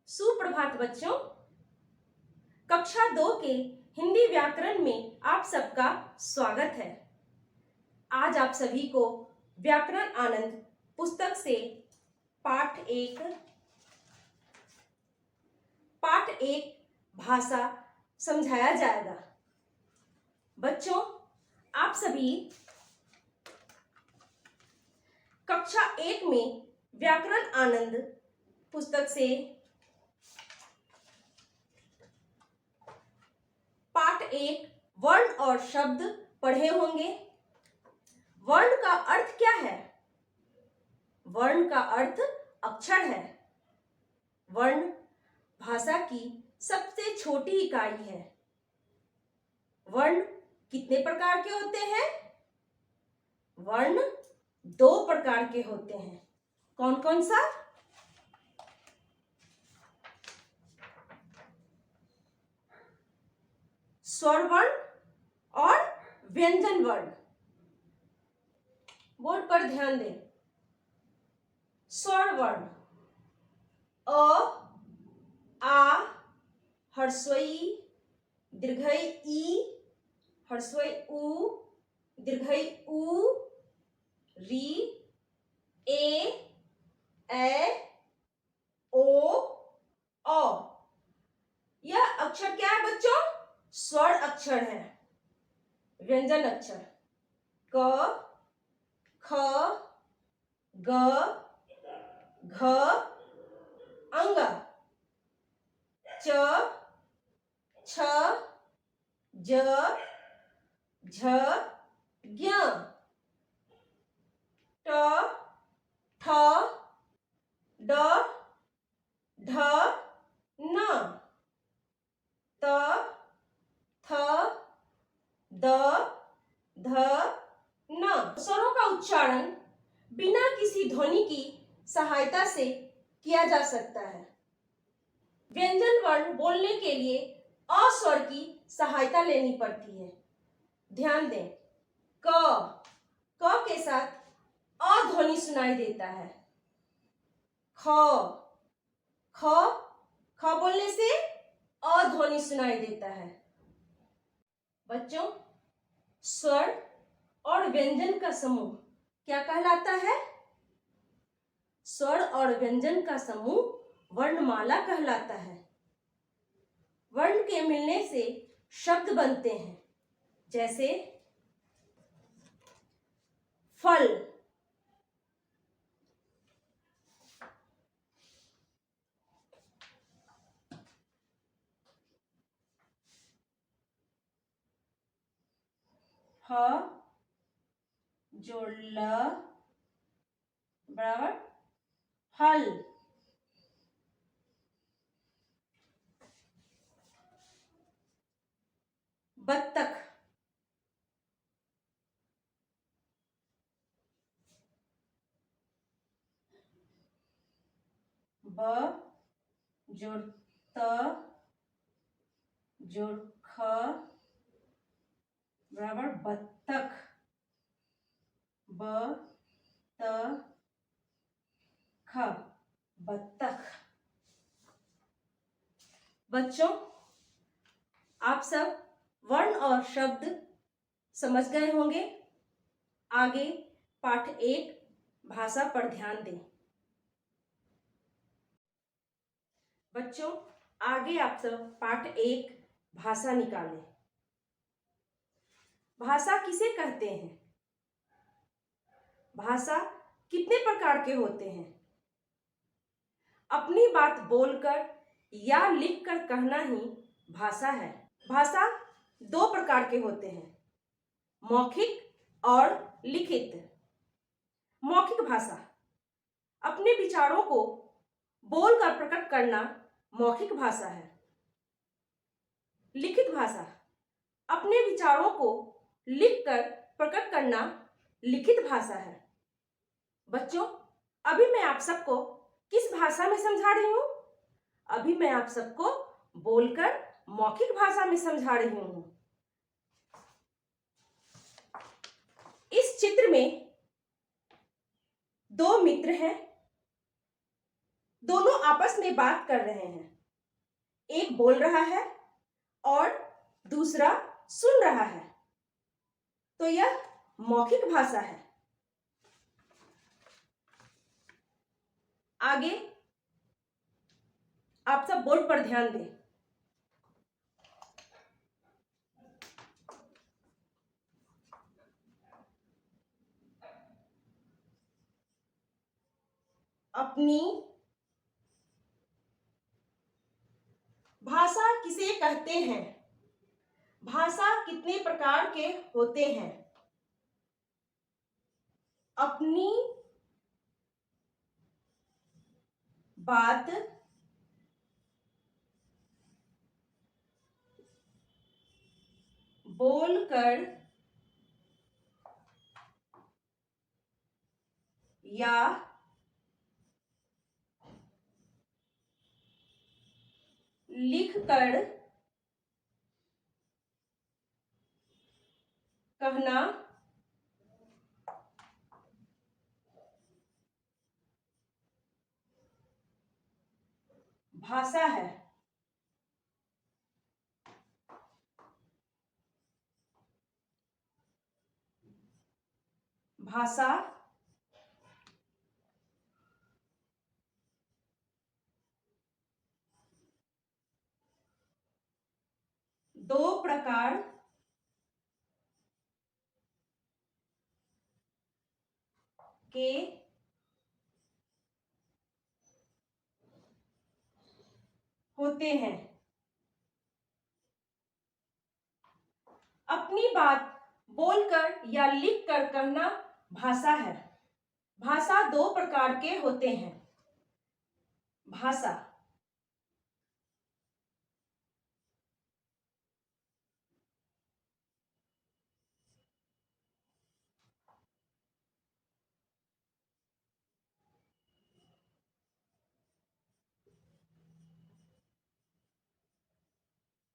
सुप्रभात बच्चों। कक्षा 2 के हिंदी व्याकरण में आप सबका स्वागत है। आज आप सभी को व्याकरण आनंद पुस्तक से पाठ एक भाषा समझाया जाएगा। बच्चों, आप सभी कक्षा 1 में व्याकरण आनंद पुस्तक से पाठ 1 वर्ण और शब्द पढ़े होंगे। वर्ण का अर्थ क्या है? वर्ण का अर्थ अक्षर है। वर्ण भाषा की सबसे छोटी इकाई है। वर्ण कितने प्रकार के होते हैं? वर्ण 2 प्रकार के होते हैं। कौन कौन सा? स्वर वर्ण और व्यंजन वर्ण। बोर्ड पर ध्यान दें। स्वर वर्ण अ, आ, ह्रस्व ई, दीर्घई ई, ह्रस्व उ, दीर्घई उ, री, ए, ओ, औ। यह अक्षर क्या है बच्चों? स्वर अक्षर है। व्यंजन अक्षर क, ख, ग, घ, अंग, च, छ, ज, झ, ज्ञ, ट, ठ, ड, ढ, न, त, थ, द, ध, न। स्वरों का उच्चारण बिना किसी ध्वनि की सहायता से किया जा सकता है। व्यंजन वर्ण बोलने के लिए अ स्वर की सहायता लेनी पड़ती है। ध्यान दें, क के साथ अ ध्वनि सुनाई देता है। ख बोलने से अ ध्वनि सुनाई देता है। बच्चों, स्वर और व्यंजन का समूह क्या कहलाता है? स्वर और व्यंजन का समूह वर्णमाला कहलाता है। वर्ण के मिलने से शब्द बनते हैं, जैसे फल, ह जोड़ ल बराबर फल। बत्तख, ब जोड़ त जोड़ ख बराबर बत्तख। ब त ख बत्तख। बच्चों, आप सब वर्ण और शब्द समझ गए होंगे। आगे पाठ 1 भाषा पर ध्यान दें। बच्चों, आगे आप सब पाठ 1 भाषा निकालें। भाषा किसे कहते हैं? भाषा कितने प्रकार के होते हैं? अपनी बात बोलकर या लिखकर कहना ही भाषा है। भाषा 2 प्रकार के होते हैं, मौखिक और लिखित। मौखिक भाषा अपने विचारों को बोलकर प्रकट करना मौखिक भाषा है। लिखित भाषा अपने विचारों को लिखकर प्रकट करना लिखित भाषा है। बच्चों, अभी मैं आप सबको किस भाषा में समझा रही हूँ? अभी मैं आप सबको बोलकर मौखिक भाषा में समझा रही हूँ। इस चित्र में 2 मित्र हैं। दोनों आपस में बात कर रहे हैं। एक बोल रहा है और दूसरा सुन रहा है, तो यह मौखिक भाषा है। आगे आप सब बोर्ड पर ध्यान दें। अपनी भाषा किसे कहते हैं? भाषा कितने प्रकार के होते हैं? अपनी बात बोलकर या लिखकर कहना भाषा है। भाषा दो प्रकार के होते हैं। अपनी बात बोलकर या लिखकर कहना भाषा है। भाषा दो प्रकार के होते हैं। भाषा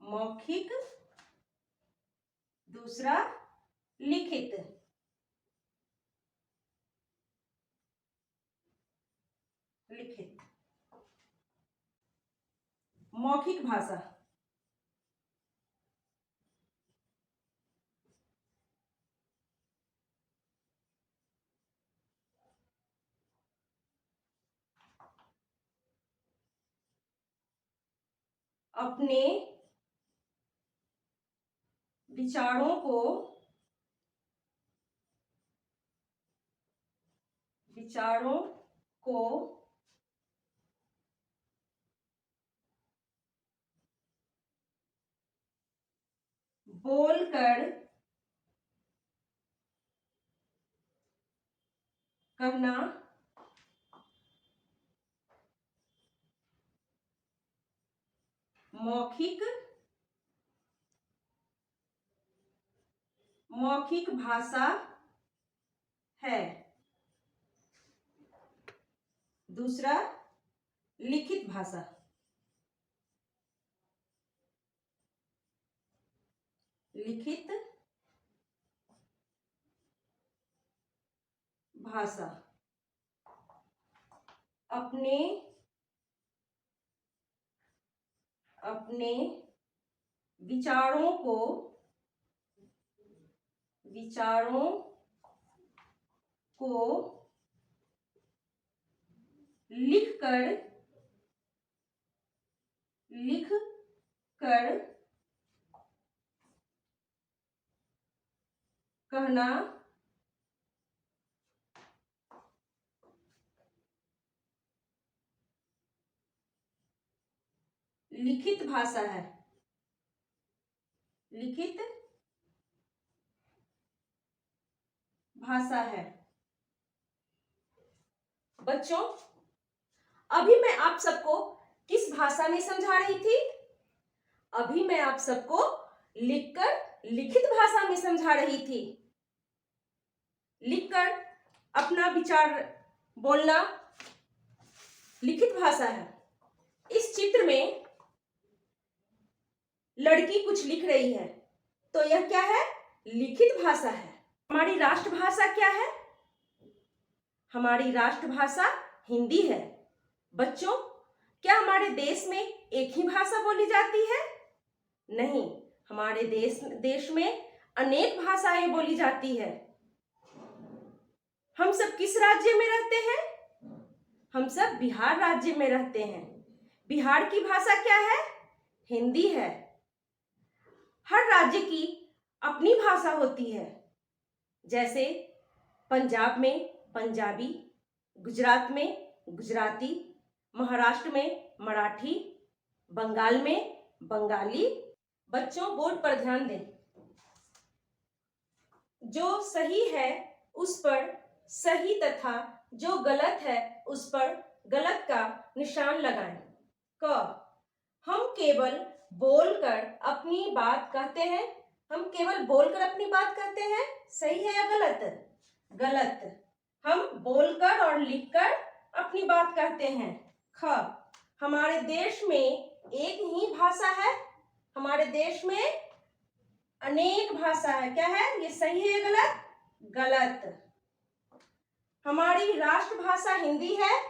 मौखिक, दूसरा लिखित। लिखित मौखिक भाषा अपने विचारों को बोलकर कहना मौखिक भाषा है। दूसरा लिखित भाषा। लिखित भाषा अपने विचारों को लिख कर कहना लिखित भाषा है। लिखित भाषा है। बच्चों, अभी मैं आप सबको किस भाषा में समझा रही थी? अभी मैं आप सबको लिखकर लिखित भाषा में समझा रही थी। लिखकर अपना विचार बोलना लिखित भाषा है। इस चित्र में लड़की कुछ लिख रही है, तो यह क्या है? लिखित भाषा है। हमारी राष्ट्रभाषा क्या है? हमारी राष्ट्रभाषा हिंदी है। बच्चों, क्या हमारे देश में एक ही भाषा बोली जाती है? नहीं, हमारे देश में अनेक भाषाएं बोली जाती है। हम सब किस राज्य में रहते हैं? हम सब बिहार राज्य में रहते हैं। बिहार की भाषा क्या है? हिंदी है। हर राज्य की अपनी भाषा होती है। जैसे पंजाब में पंजाबी, गुजरात में गुजराती, महाराष्ट्र में मराठी, बंगाल में बंगाली। बच्चों, बोर्ड पर ध्यान दें। जो सही है उस पर सही तथा जो गलत है उस पर गलत का निशान लगाएं। क, हम केवल बोलकर अपनी बात कहते हैं। हम केवल बोलकर अपनी बात कहते हैं, सही है या गलत? गलत। हम बोलकर और लिखकर अपनी बात कहते हैं। ख, हमारे देश में एक ही भाषा है। हमारे देश में अनेक भाषा है। क्या है? ये सही है या गलत? गलत। हमारी राष्ट्रभाषा हिंदी है।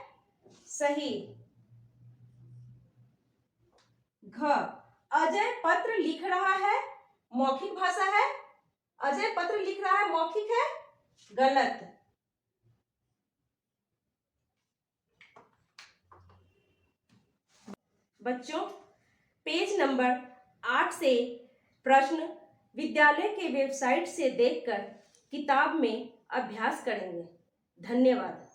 सही। घ, अजय पत्र लिख रहा है, मौखिक भाषा है। अजय पत्र लिख रहा है, मौखिक है। गलत। बच्चों, पेज नंबर 8 से प्रश्न विद्यालय के वेबसाइट से देखकर किताब में अभ्यास करेंगे। धन्यवाद।